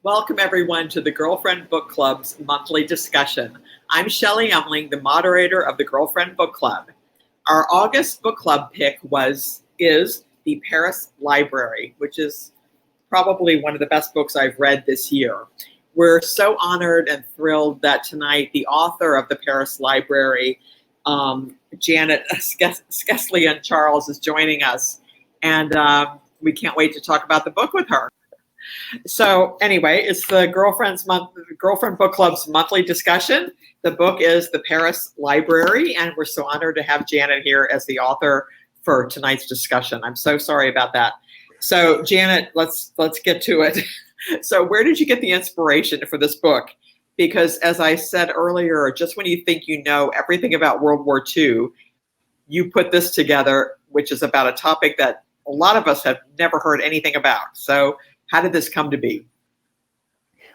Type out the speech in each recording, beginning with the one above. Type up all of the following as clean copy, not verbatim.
Welcome, everyone, to the Girlfriend Book Club's monthly discussion. I'm Shelley Emling, the moderator of the Girlfriend Book Club. Our August book club pick is The Paris Library, which is probably one of the best books I've read this year. We're so honored and thrilled that tonight the author of The Paris Library, Janet Skeslien Charles, is joining us, and we can't wait to talk about the book with her. So anyway, it's the Girlfriend Book Club's monthly discussion. The book is The Paris Library, and we're so honored to have Janet here as the author for tonight's discussion. I'm so sorry about that. So Janet, let's get to it. So where did you get the inspiration for this book? Because as I said earlier, just when you think you know everything about World War II, you put this together, which is about a topic that a lot of us have never heard anything about. So how did this come to be?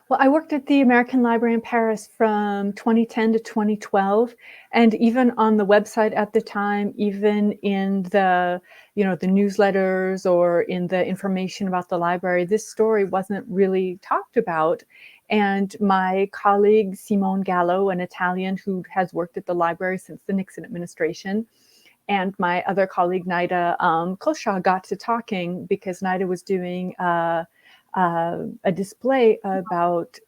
Well, I worked at the American Library in Paris from 2010 to 2012. And even on the website at the time, even in the newsletters or in the information about the library, this story wasn't really talked about. And my colleague, Simone Gallo, an Italian who has worked at the library since the Nixon administration, and my other colleague, Nida Kosha, got to talking because Nida was doing a display about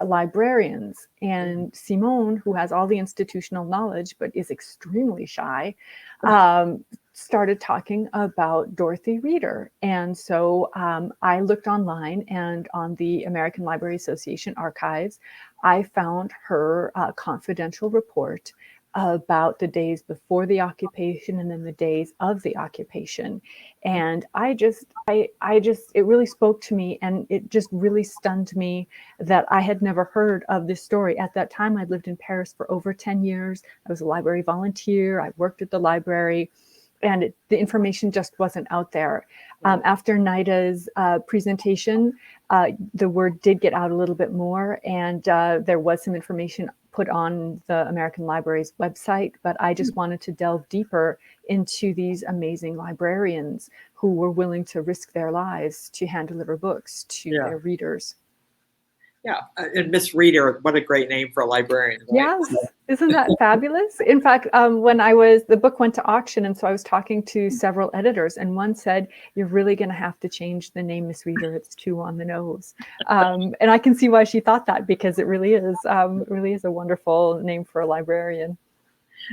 librarians, and Simone, who has all the institutional knowledge but is extremely shy, started talking about Dorothy Reeder. And so I looked online, and on the American Library Association archives, I found her confidential report about the days before the occupation and then the days of the occupation. And it really spoke to me, and it just really stunned me that I had never heard of this story. At that time, I'd lived in Paris for over 10 years. I was a library volunteer. I worked at the library, and the information just wasn't out there. After Nida's presentation, the word did get out a little bit more, and there was some information put on the American Library's website, but I just wanted to delve deeper into these amazing librarians who were willing to risk their lives to hand deliver books to their readers. Yeah, and Miss Reeder, what a great name for a librarian. Right? Yes, isn't that fabulous? In fact, the book went to auction, and so I was talking to several editors, and one said, "You're really going to have to change the name, Miss Reeder. It's too on the nose." And I can see why she thought that, because it really is a wonderful name for a librarian.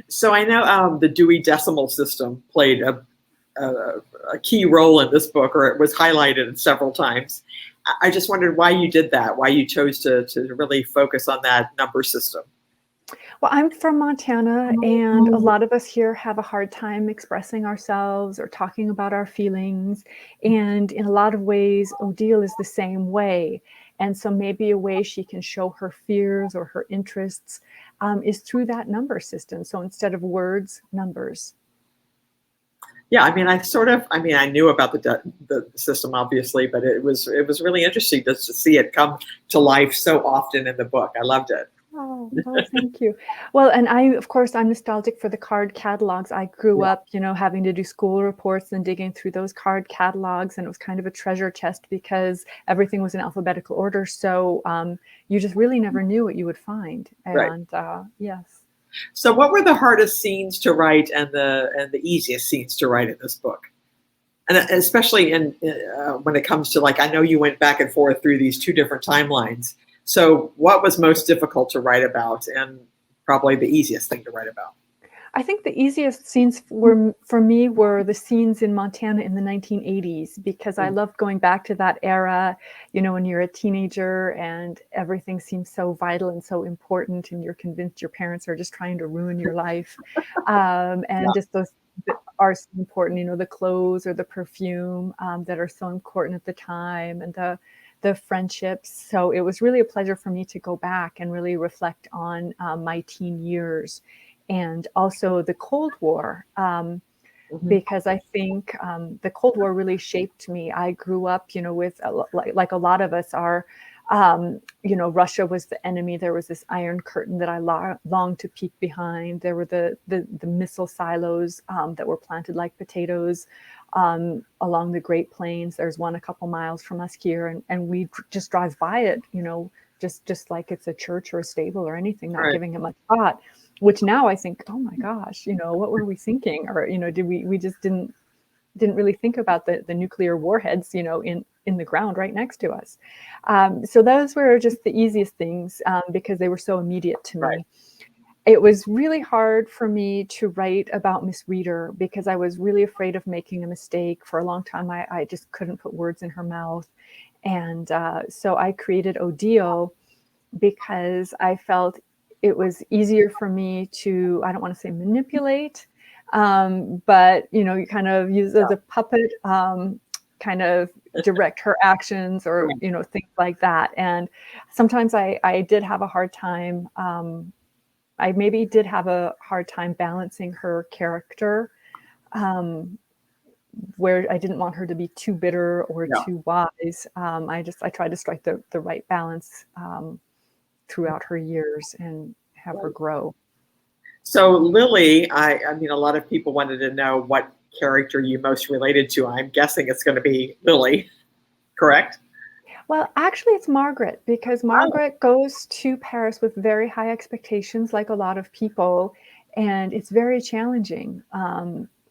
So I know the Dewey Decimal System played a key role in this book, or it was highlighted several times. I just wondered why you did that, why you chose to really focus on that number system. Well, I'm from Montana, and a lot of us here have a hard time expressing ourselves or talking about our feelings. And in a lot of ways, Odile is the same way. And so maybe a way she can show her fears or her interests is through that number system. So instead of words, numbers. Yeah, I knew about the system, obviously, but it was really interesting just to see it come to life so often in the book. I loved it. Oh, thank you. Well, and of course, I'm nostalgic for the card catalogs. I grew up, having to do school reports and digging through those card catalogs, and it was kind of a treasure chest because everything was in alphabetical order. So you just really never knew what you would find. And yes. So what were the hardest scenes to write and the easiest scenes to write in this book? And especially when it comes to, like, I know you went back and forth through these two different timelines. So what was most difficult to write about, and probably the easiest thing to write about? I think the easiest scenes for me were the scenes in Montana in the 1980s, because I loved going back to that era, when you're a teenager and everything seems so vital and so important, and you're convinced your parents are just trying to ruin your life. Just those that are so important, the clothes or the perfume that are so important at the time, and the friendships. So it was really a pleasure for me to go back and really reflect on my teen years. And also the Cold War, because I think the Cold War really shaped me. I grew up, with, like a lot of us, our Russia was the enemy. There was this Iron Curtain that I longed to peek behind. There were the missile silos that were planted like potatoes along the Great Plains. There's one a couple miles from us here, and we just drive by it, just like it's a church or a stable or anything, not giving it much thought. Which now I think, oh my gosh, what were we thinking? Or did we just didn't really think about the nuclear warheads, in the ground right next to us. So those were just the easiest things because they were so immediate to me. It was really hard for me to write about Miss Reader because I was really afraid of making a mistake. For a long time, I just couldn't put words in her mouth. And so I created Odile because I felt it was easier for me to, I don't want to say manipulate, but, you kind of use as a puppet, kind of direct her actions or, things like that. And sometimes I did have a hard time. I maybe did have a hard time balancing her character, where I didn't want her to be too bitter or too wise. I tried to strike the right balance throughout her years and have her grow. So Lily, I mean, a lot of people wanted to know what character you most related to. I'm guessing it's going to be Lily, correct? Well, actually, it's Margaret, because Margaret goes to Paris with very high expectations, like a lot of people, and it's very challenging.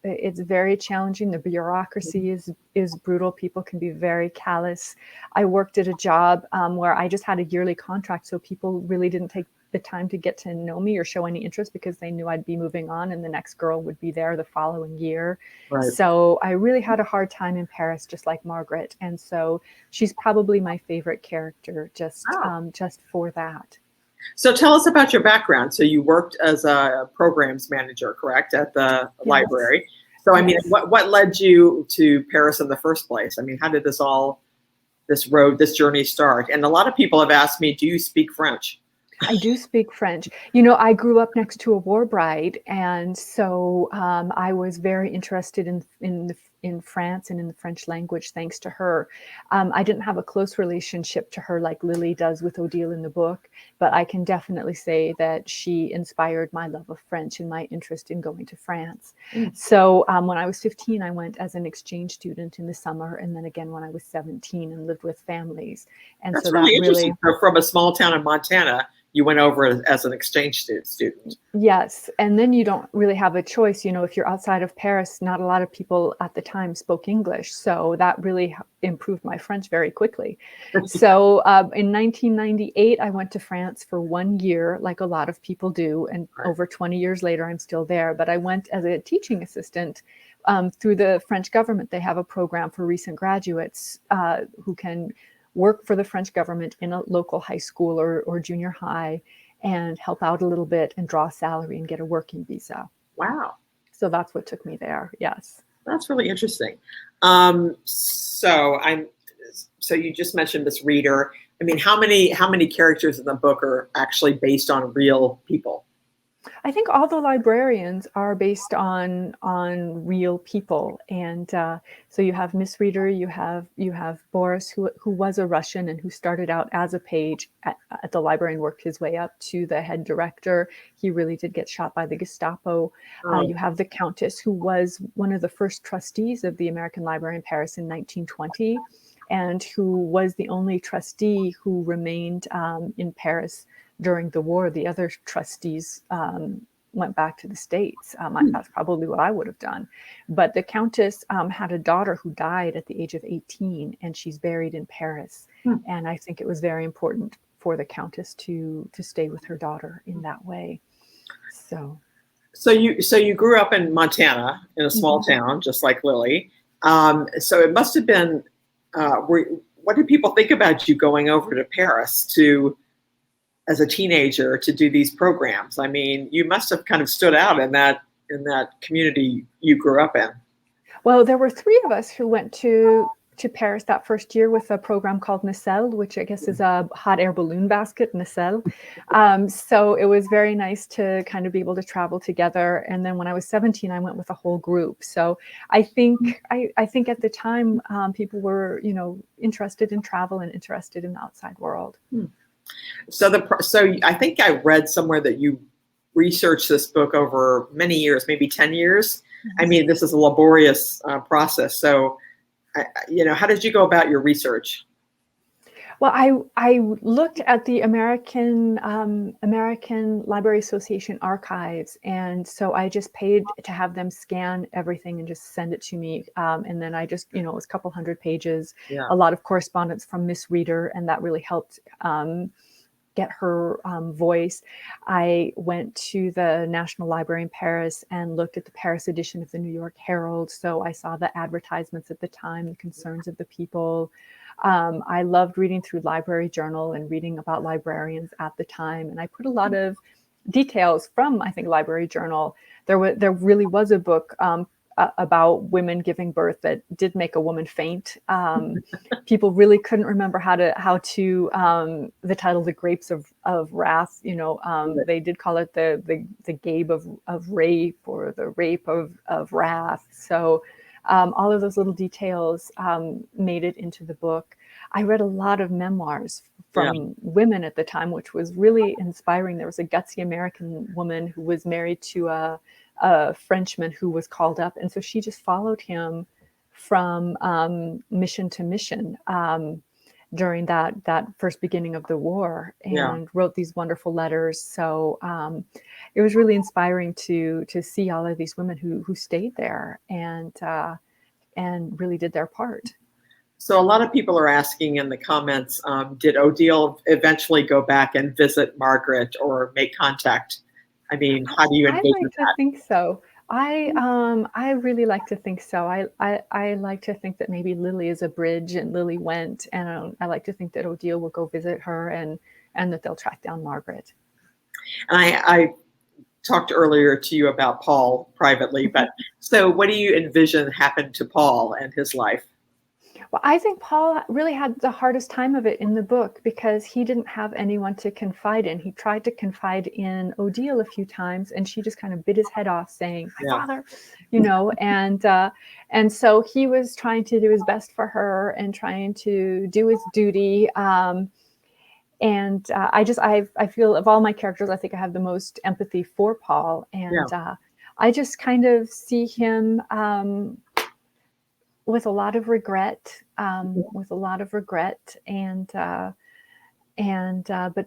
It's very challenging. The bureaucracy is brutal. People can be very callous. I worked at a job where I just had a yearly contract, so people really didn't take the time to get to know me or show any interest because they knew I'd be moving on and the next girl would be there the following year. Right. So I really had a hard time in Paris, just like Margaret. And so she's probably my favorite character just for that. So tell us about your background. So you worked as a programs manager, correct, at the library. So I mean, what led you to Paris in the first place? I mean, how did this journey start? And a lot of people have asked me, do you speak French? I do speak French. I grew up next to a war bride, and so I was very interested in France and in the French language thanks to her. I didn't have a close relationship to her like Lily does with Odile in the book, but I can definitely say that she inspired my love of French and my interest in going to France. So when I was 15, I went as an exchange student in the summer, and then again when I was 17 and lived with families. And that's so really interesting. So from a small town in Montana, you went over as an exchange student. Yes. And then you don't really have a choice. If you're outside of Paris, not a lot of people at the time spoke English. So that really improved my French very quickly. So in 1998, I went to France for 1 year, like a lot of people do. And over 20 years later, I'm still there. But I went as a teaching assistant through the French government. They have a program for recent graduates who can work for the French government in a local high school or junior high and help out a little bit and draw a salary and get a working visa. Wow. So that's what took me there. Yes. That's really interesting. So you just mentioned Miss Reader. I mean, how many characters in the book are actually based on real people? I think all the librarians are based on real people, and so you have Miss Reader, you have Boris, who was a Russian and who started out as a page at the library and worked his way up to the head director. He really did get shot by the Gestapo. You have the Countess, who was one of the first trustees of the American Library in Paris in 1920, and who was the only trustee who remained in Paris during the war. The other trustees went back to the States. That's probably what I would have done. But the Countess had a daughter who died at the age of 18, and she's buried in Paris. And I think it was very important for the Countess to stay with her daughter in that way. So you grew up in Montana in a small town, just like Lily. So it must have been, what did people think about you going over to Paris as a teenager to do these programs? I mean, you must have kind of stood out in that community you grew up in. Well, there were 3 of us who went to to Paris that first year with a program called Nacelle, which I guess is a hot air balloon basket, Nacelle. So it was very nice to kind of be able to travel together. And then when I was 17, I went with a whole group. So I think I think at the time people were, interested in travel and interested in the outside world. So I think I read somewhere that you researched this book over many years, maybe 10 years. I mean, this is a laborious process. So, how did you go about your research? Well, I looked at the American Library Association archives, and so I just paid to have them scan everything and just send it to me. And then I just, it was a couple hundred pages, a lot of correspondence from Miss Reader, and that really helped get her voice. I went to the National Library in Paris and looked at the Paris edition of the New York Herald. So I saw the advertisements at the time, the concerns of the people. I loved reading through Library Journal and reading about librarians at the time. And I put a lot of details from, I think, Library Journal. There really was a book about women giving birth that did make a woman faint. People really couldn't remember how to the title, The Grapes of Wrath. They did call it the Gabe of Rape, or the Rape of Wrath. So all of those little details made it into the book. I read a lot of memoirs from women at the time, which was really inspiring. There was a gutsy American woman who was married to a Frenchman who was called up. And so she just followed him from mission to mission during that first beginning of the war, and wrote these wonderful letters. So it was really inspiring to see all of these women who stayed there and really did their part. So a lot of people are asking in the comments, did Odile eventually go back and visit Margaret or make contact? I mean, how do you envision that? I like to think so. I really like to think so. I like to think that maybe Lily is a bridge, and Lily went, and I like to think that Odile will go visit her, and that they'll track down Margaret. And I talked earlier to you about Paul privately, but so what do you envision happened to Paul and his life? Well, I think Paul really had the hardest time of it in the book because he didn't have anyone to confide in. He tried to confide in Odile a few times, and she just kind of bit his head off, saying, "My father," and so he was trying to do his best for her and trying to do his duty. I feel of all my characters, I think I have the most empathy for Paul, and I just kind of see him with a lot of regret, but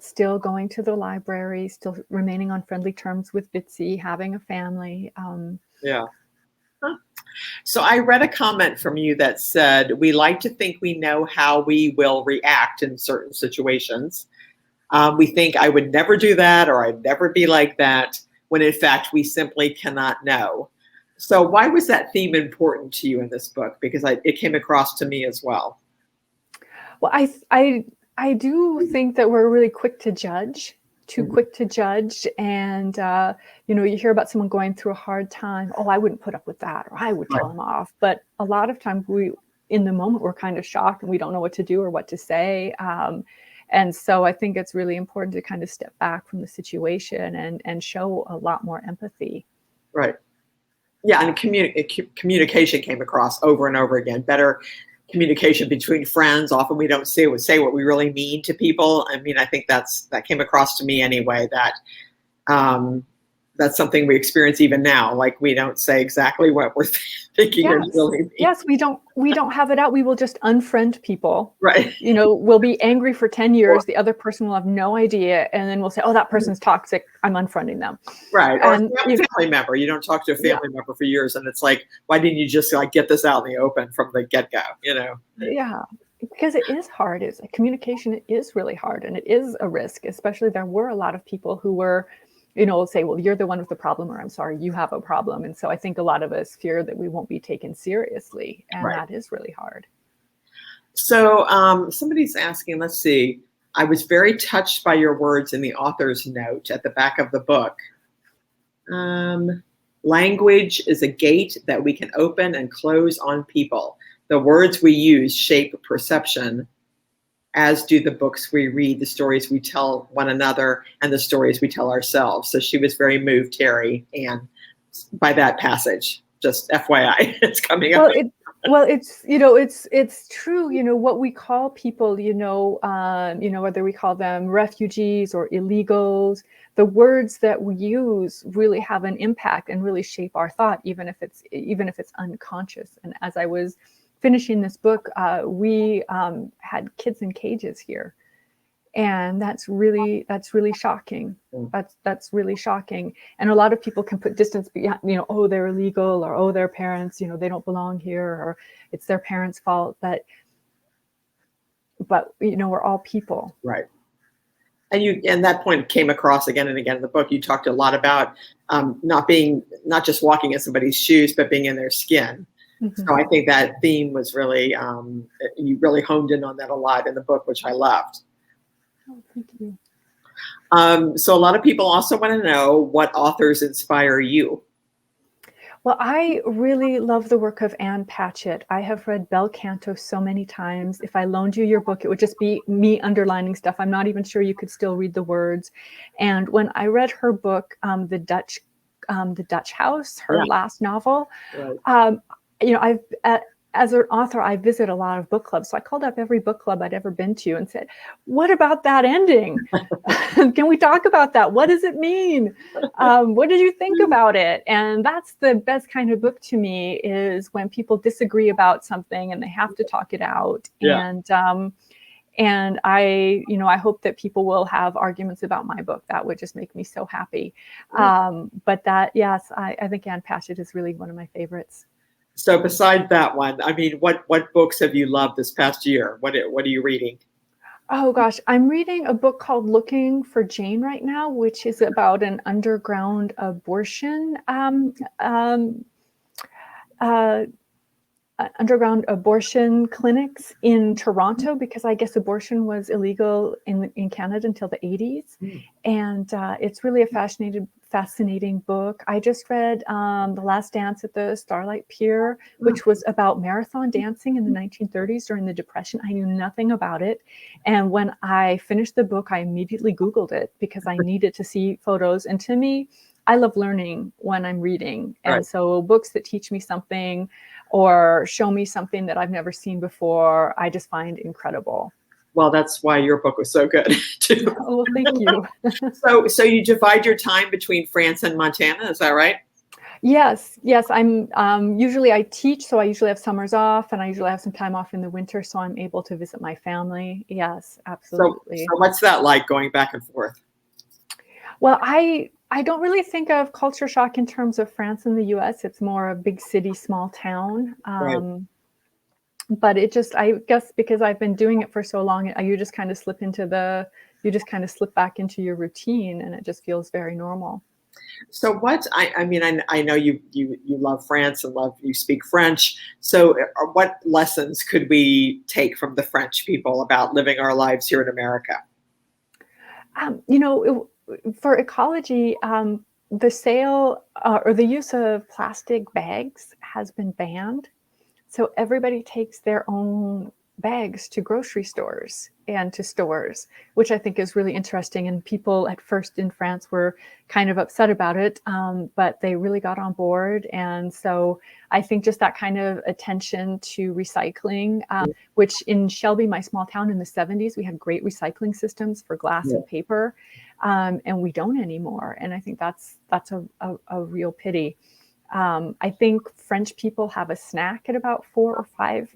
still going to the library, still remaining on friendly terms with Bitsy, having a family. So I read a comment from you that said, we like to think we know how we will react in certain situations. We think I would never do that, or I'd never be like that, when in fact we simply cannot know. So why was that theme important to you in this book? Because it came across to me as well. Well, I do think that we're really quick to judge, quick to judge. And, you hear about someone going through a hard time. Oh, I wouldn't put up with that, or I would tell them off. But a lot of times in the moment, we're kind of shocked and we don't know what to do or what to say. And so I think it's really important to kind of step back from the situation and show a lot more empathy. Right. Yeah, and communication came across over and over again. Better communication between friends. Often we don't say what we really mean to people. I mean, I think that came across to me anyway, that that's something we experience even now. Like, we don't say exactly what we're thinking or really mean. Yes, we don't have it out. We will just unfriend people. Right. We'll be angry for 10 years. The other person will have no idea. And then we'll say, oh, that person's toxic, I'm unfriending them. Right. Or a family member. You don't talk to a family member for years. And it's like, why didn't you just get this out in the open from the get-go, Yeah, because it is hard. Communication is really hard, and it is a risk, especially there were a lot of people who were, say, well, you're the one with the problem, or I'm sorry, you have a problem. And so I think a lot of us fear that we won't be taken seriously. And that is really hard. So somebody's asking, let's see, I was very touched by your words in the author's note at the back of the book. Language is a gate that we can open and close on people. the words we use shape perception, as do the books we read, the stories we tell one another, and the stories we tell ourselves. So she was very moved, Terry, and by that passage. Just FYI, it's coming up. It's it's true. What we call people, whether we call them refugees or illegals, the words that we use really have an impact and really shape our thought, even if it's unconscious. And as I was finishing this book, we had kids in cages here. And that's really shocking. That's really shocking. And a lot of people can put distance behind, oh, they're illegal, or oh, their parents, they don't belong here, or it's their parents' fault. But we're all people. Right. And that point came across again and again in the book. You talked a lot about not just walking in somebody's shoes, but being in their skin. Mm-hmm. So I think that theme was really, you really honed in on that a lot in the book, which I loved. Oh, thank you. So a lot of people also want to know what authors inspire you. Well, I really love the work of Ann Patchett. I have read Bel Canto so many times. If I loaned you your book, it would just be me underlining stuff. I'm not even sure you could still read the words. And when I read her book, The Dutch House, her last novel, right. As an author, I visit a lot of book clubs. So I called up every book club I'd ever been to and said, what about that ending? Can we talk about that? What does it mean? What did you think about it? And that's the best kind of book to me, is when people disagree about something and they have to talk it out. Yeah. And I hope that people will have arguments about my book. That would just make me so happy. But I think Ann Patchett is really one of my favorites. So besides that one, I mean, what books have you loved this past year? What are you reading? Oh gosh, I'm reading a book called Looking for Jane right now, which is about an underground abortion clinics in Toronto, because I guess abortion was illegal in Canada until the 80s. And it's really a fascinating book. I just read The Last Dance at the Starlight Pier, which was about marathon dancing in the 1930s during the Depression. I knew nothing about it. And when I finished the book, I immediately Googled it because I needed to see photos. And to me, I love learning when I'm reading. And so books that teach me something or show me something that I've never seen before, I just find incredible. Well, that's why your book was so good too. Oh, well, thank you. So you divide your time between France and Montana, is that right? Yes. I'm usually I teach, so I usually have summers off, and I usually have some time off in the winter, so I'm able to visit my family. Yes, absolutely. So what's that like, going back and forth? Well, I don't really think of culture shock in terms of France and the US. It's more a big city, small town. But I guess because I've been doing it for so long, you just kind of slip back into your routine, and it just feels very normal. So I know you love France and you speak French. So what lessons could we take from the French people about living our lives here in America? For ecology, the sale or the use of plastic bags has been banned. So everybody takes their own bags to grocery stores and to stores, which I think is really interesting. And people at first in France were kind of upset about it, but they really got on board. And so I think just that kind of attention to recycling, which in Shelby, my small town, in the 70s, we had great recycling systems for glass and paper, and we don't anymore. And I think that's a real pity. I think French people have a snack at about 4 or 5,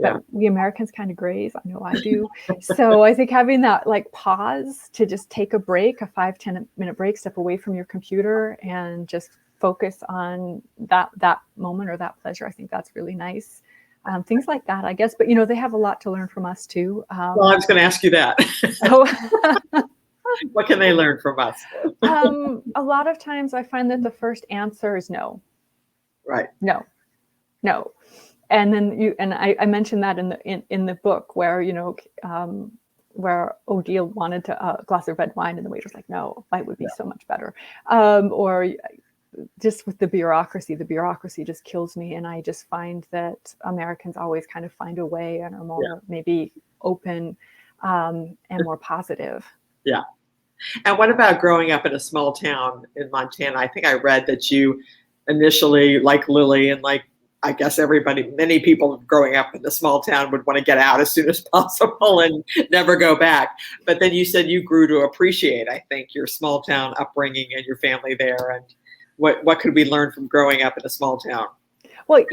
but we Americans kind of graze. I know I do. So I think having that pause to just take a break, a 5-10 minute break, step away from your computer and just focus on that moment or that pleasure. I think that's really nice. Things like that, I guess. But, they have a lot to learn from us too. Well, I was going to ask you that. What can they learn from us? A lot of times I find that the first answer is no. Right. No. And then I mentioned that in the book where, where Odile wanted a glass of red wine and the waiter's like, no, white would be so much better. Or just with the bureaucracy just kills me. And I just find that Americans always kind of find a way and are more maybe open and more positive. Yeah. And what about growing up in a small town in Montana? I think I read that you initially, like Lily and like I guess many people growing up in a small town would want to get out as soon as possible and never go back. But then you said you grew to appreciate, I think, your small town upbringing and your family there. And what could we learn from growing up in a small town? Well,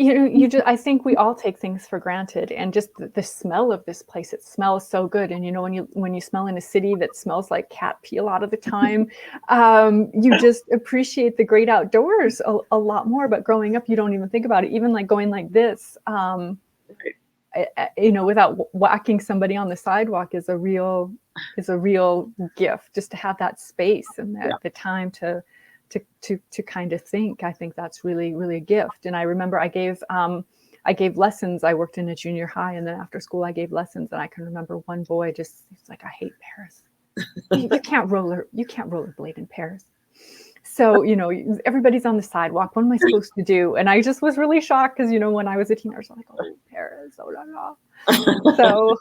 I think we all take things for granted, and just the smell of this place, it smells so good. And when you smell in a city that smells like cat pee a lot of the time, you just appreciate the great outdoors a lot more. But growing up, you don't even think about it. Even like going like this, without whacking somebody on the sidewalk is a real gift. Just to have that space and the time to kind of think. I think that's really, really a gift. And I remember I gave lessons. I worked in a junior high, and then after school I gave lessons, and I can remember one boy he's like, I hate Paris. You can't rollerblade in Paris. So, everybody's on the sidewalk. What am I supposed to do? And I just was really shocked because, when I was a teenager, I was like, oh, Paris, oh la la. So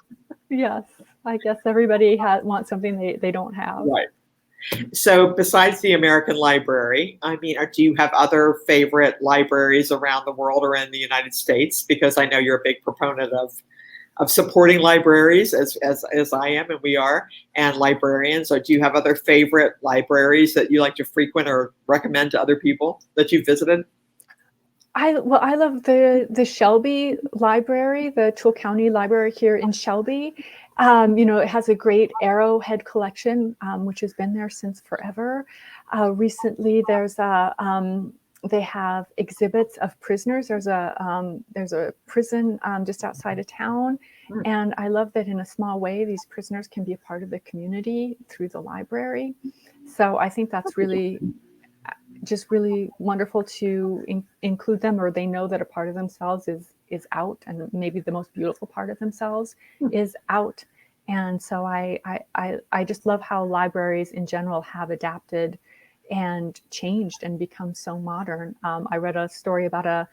yes, I guess everybody wants something they don't have. Right. So besides the American Library, do you have other favorite libraries around the world or in the United States? Because I know you're a big proponent of supporting libraries as I am, and we are, and librarians. So do you have other favorite libraries that you like to frequent or recommend to other people that you've visited? I love the Shelby Library, the Toole County Library here in Shelby. It has a great arrowhead collection, which has been there since forever. Recently, they have exhibits of prisoners. There's a prison just outside of town, and I love that in a small way these prisoners can be a part of the community through the library. So I think that's really wonderful to include them, or they know that a part of themselves is out, and maybe the most beautiful part of themselves is out. And so I just love how libraries in general have adapted and changed and become so modern. I read a story about a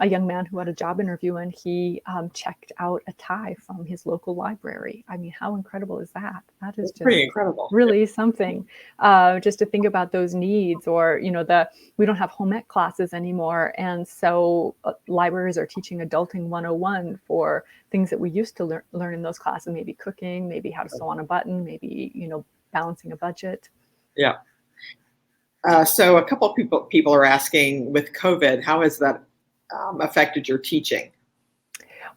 young man who had a job interview, and he checked out a tie from his local library. I mean, how incredible is that? That is just pretty incredible. Really something. Just to think about those needs, or we don't have home ec classes anymore, and so libraries are teaching adulting 101 for things that we used to learn in those classes. Maybe cooking, maybe how to sew on a button, maybe balancing a budget. Yeah. So a couple of people are asking, with COVID, how has that affected your teaching?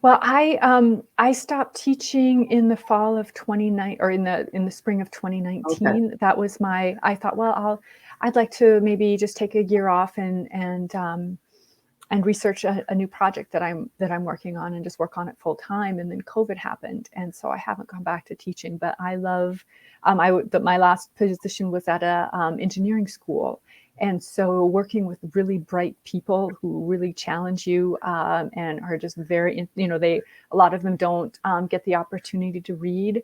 Well, I stopped teaching in the fall of 2019, or in the spring of 2019. Okay. That was I thought, well, I'd like to maybe just take a year off and research a new project that I'm working on and just work on it full time. And then COVID happened, and so I haven't gone back to teaching. But I love my last position was at a engineering school. And so working with really bright people who really challenge you and are just very, a lot of them don't get the opportunity to read.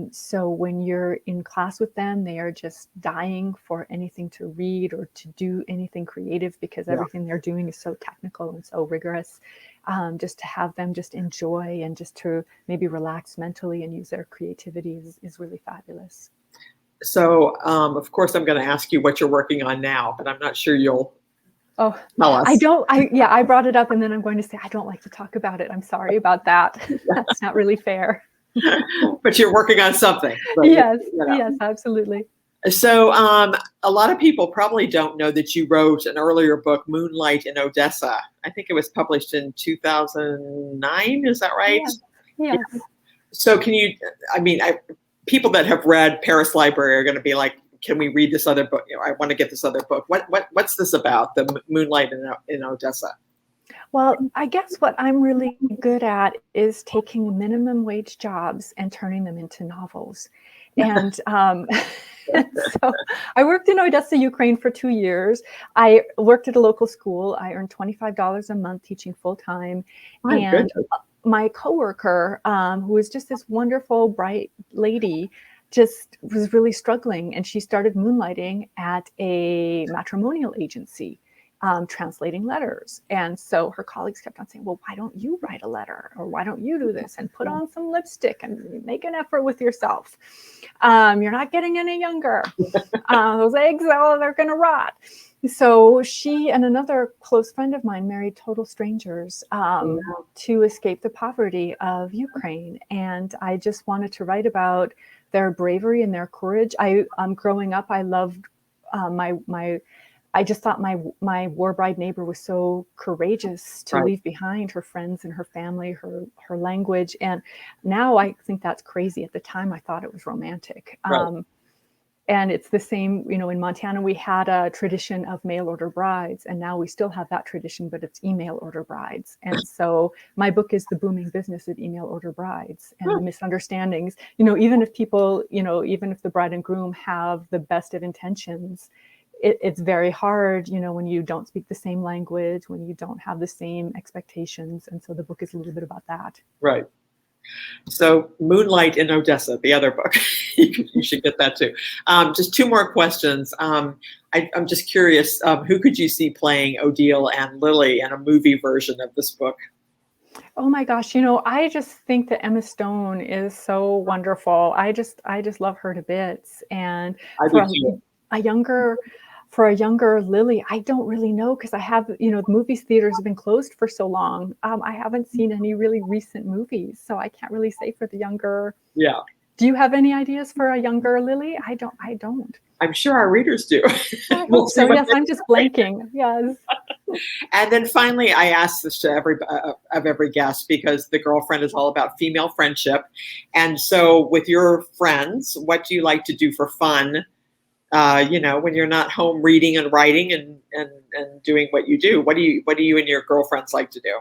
So when you're in class with them, they are just dying for anything to read or to do anything creative, because everything they're doing is so technical and so rigorous. Just to have them just enjoy and just to maybe relax mentally and use their creativity is really fabulous. So, of course, I'm going to ask you what you're working on now, but I'm not sure you'll tell us. I brought it up, and then I'm going to say I don't like to talk about it. I'm sorry about that. That's not really fair. But you're working on something. Yes, yes, absolutely. So a lot of people probably don't know that you wrote an earlier book, Moonlight in Odessa. I think it was published in 2009. Is that right? Yes. Yeah. So can you, people that have read Paris Library are going to be like, can we read this other book? I want to get this other book. What's this about, the Moonlight in Odessa? Well, I guess what I'm really good at is taking minimum wage jobs and turning them into novels. And so I worked in Odessa, Ukraine for 2 years. I worked at a local school. I earned $25 a month teaching full time. And my coworker, who was just this wonderful, bright lady, just was really struggling, and she started moonlighting at a matrimonial agency, translating letters. And so her colleagues kept on saying, well, why don't you write a letter, or why don't you do this and put on some lipstick and make an effort with yourself? You're not getting any younger. Those eggs, they're going to rot. So she and another close friend of mine married total strangers to escape the poverty of Ukraine. And I just wanted to write about their bravery and their courage. Growing up, I loved I just thought my war bride neighbor was so courageous to leave behind her friends and her family, her language. And now I think that's crazy. At the time, I thought it was romantic. And it's the same, in Montana, we had a tradition of mail order brides, and now we still have that tradition, but it's email order brides. And so my book is the booming business of email order brides and the misunderstandings. Even if people, even if the bride and groom have the best of intentions, it's very hard, when you don't speak the same language, when you don't have the same expectations. And so the book is a little bit about that. Right. So Moonlight in Odessa, the other book, you should get that too. Just two more questions. I'm just curious, who could you see playing Odile and Lily in a movie version of this book? Oh my gosh, I just think that Emma Stone is so wonderful. I just love her to bits. And for a younger Lily, I don't really know, because I have, the movie theaters have been closed for so long. I haven't seen any really recent movies, so I can't really say for the younger. Yeah. Do you have any ideas for a younger Lily? I don't. I'm sure our readers do. I hope so. Yes, I'm just blanking. Yes. And then finally, I ask this to every guest, because The Girlfriend is all about female friendship. And so with your friends, what do you like to do for fun? When you're not home reading and writing and doing what you do, what do you and your girlfriends like to do?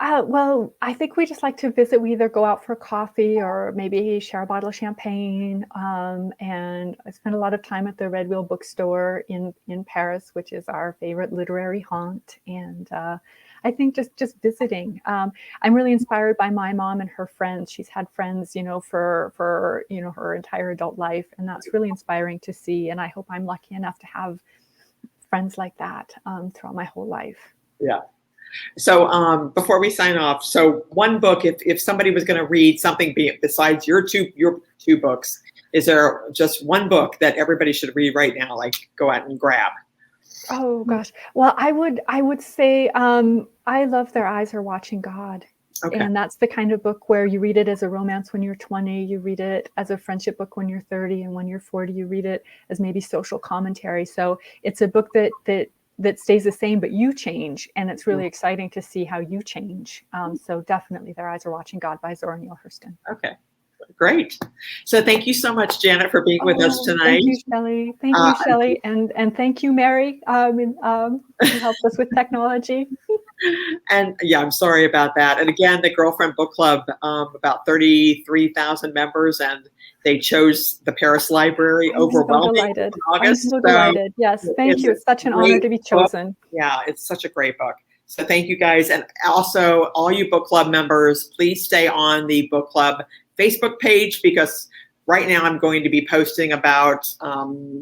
Well, I think we just like to visit. We either go out for coffee or maybe share a bottle of champagne. And I spend a lot of time at the Red Wheel bookstore in Paris, which is our favorite literary haunt. And I think just visiting. I'm really inspired by my mom and her friends. She's had friends, for her entire adult life, and that's really inspiring to see. And I hope I'm lucky enough to have friends like that throughout my whole life. Yeah. So before we sign off, so one book, if somebody was going to read something besides your two books, is there just one book that everybody should read right now? Like, go out and grab. Oh gosh. Well, I would say I love Their Eyes Are Watching God. Okay. And that's the kind of book where you read it as a romance when you're 20, you read it as a friendship book when you're 30, and when you're 40, you read it as maybe social commentary. So it's a book that stays the same, but you change, and it's really exciting to see how you change. So definitely Their Eyes Are Watching God by Zora Neale Hurston. Okay. Great. So thank you so much, Janet, for being with us tonight. Thank you, Shelley. Thank you, Shelley. And thank you, Mary. You helped us with technology. And yeah, I'm sorry about that. And again, the Girlfriend Book Club, about 33,000 members, and they chose the Paris Library overwhelmingly in August. I'm so delighted. Yes, thank you. It's such an honor to be chosen. Book. Yeah, it's such a great book. So thank you guys. And also all you book club members, please stay on the book club Facebook page, because right now I'm going to be posting about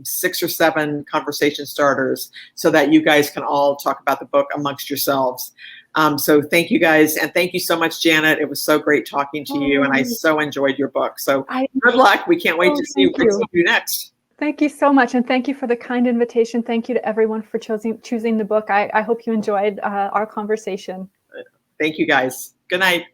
6 or 7 conversation starters so that you guys can all talk about the book amongst yourselves. So thank you guys. And thank you so much, Janet. It was so great talking to you. And I so enjoyed your book. So good luck. We can't wait to see what you do next. Thank you so much. And thank you for the kind invitation. Thank you to everyone for choosing the book. I hope you enjoyed our conversation. Thank you, guys. Good night.